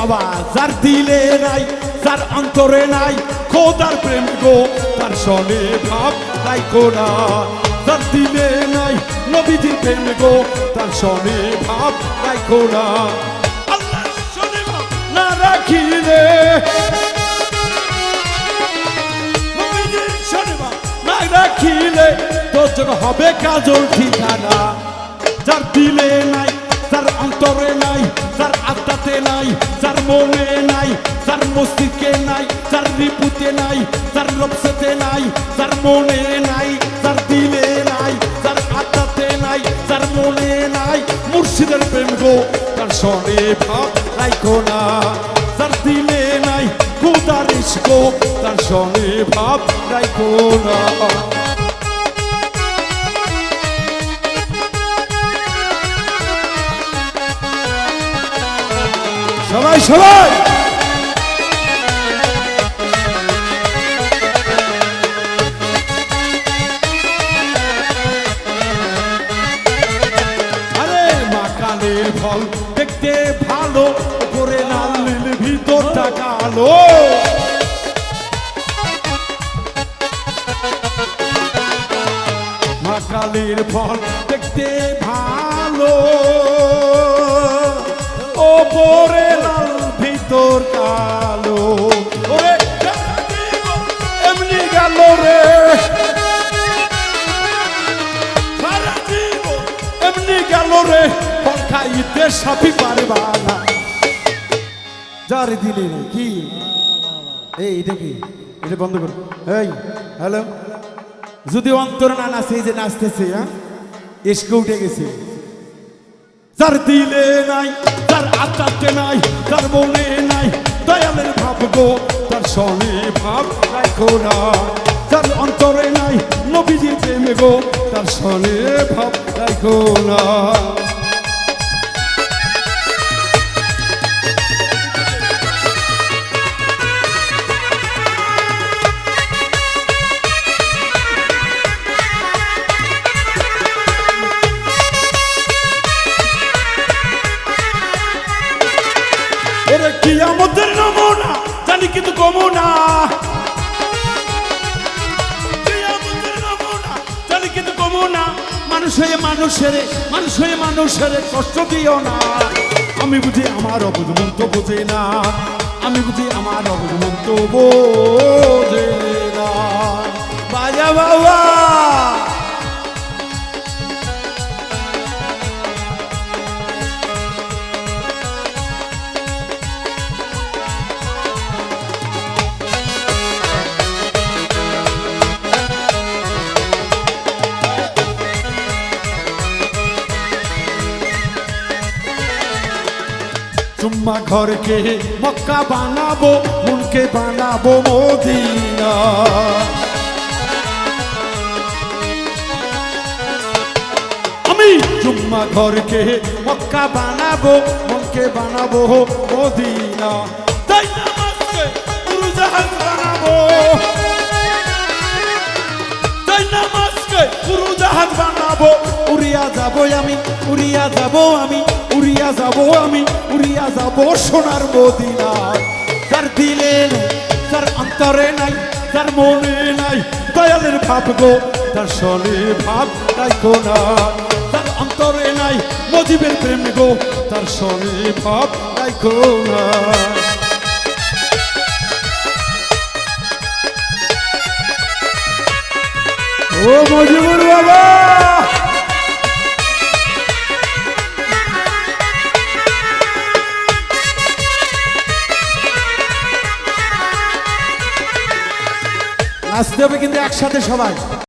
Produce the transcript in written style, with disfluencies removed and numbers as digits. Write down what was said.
বাবা যার দিলে নাই যার অন্তরে নাই খোদার প্রেম গো তার সনে ভাব রাইখো না যার দিলে নাই নবীজির প্রেম গো তার সনে ভাব রাইখো না আল্লাহর সনে ভাব না রাখিলে নবীজির সনে ভাব না রাখিলে তোর হবে কাজল ঠিকানা যার দিলে নাই যার অন্তরে নাই যার আত্মাতে নাই যার মনে নাই যার মস্তিষ্কে নাই যার রিপুতে নাই যার নফসেতে নাই যার মনে নাই যার দিলে নাই যার আত্মাতে নাই যার মনে নাই মুর্শিদের প্রেম গো তার সনে ভাব রাইখো না যার দিলে নাই খোদার ইশক তার সনে ভাব রাইখো না সবাই সবাই আরে মাকালের ফল দেখতে ভালো করে লাল নীল ভিতরটা কালো মাকালের ফল দেখতে ভালো ওপরে লাল ভিতর কালো ওরে এমনি গেল রে সারা জীবন এমনি গেল রে ফল খাইতে সাথী পারবা না যার দিলে কি এই এটা কি এটা বন্ধ করো এই হ্যালো যদি অন্তর না নাচে যে নাচতেছে হ্যাঁ এসকে উঠে গেছে যার দিলে নাই যার আত্মাতে নাই যার মনে নাই দয়ালের ভাব গো তার সনে ভাব রাইখো না যার অন্তরে নাই নবীজির প্রেমে গো তার সনে ভাব রাইখো না কিয়ামতের নমুনা জানি কিন্তু কমো না কিয়ামতের নমুনা জানি কিন্তু কমো না মানুষ হয়ে মানুষের কষ্ট দিও না আমি বুঝি আমার অবুঝ মন তো বোঝে না আমি বুঝি আমার অবুঝ মন তো বোঝে না বাজা বাবা চুম্মা ঘরকে মক্কা বানাবো মনকে বানাবো মদিনা আমি চুম্মা ঘরকে মক্কা বানাবো মনকে বানাবো মদিনা তাই নামাজকে উড়োজাহাজ বানাবো তাই নামাজকে উড়োজাহাজ বানাবো উড়িয়া যাবো আমি উড়িয়া যাবো আমি উড়িয়া যাবো আমি উড়িয়া যাবো সোনার মদিনা যার দিলে যার অন্তরে নাই যার মনে নাই দয়ালের ভাব গো তার সনে ভাব রাইখো না যার অন্তরে নাই মজিবের প্রেম গো তার সনে ভাব রাইখো না ও মজিবুর বাবা নাচতে হবে কিন্তু একসাথে সবাই।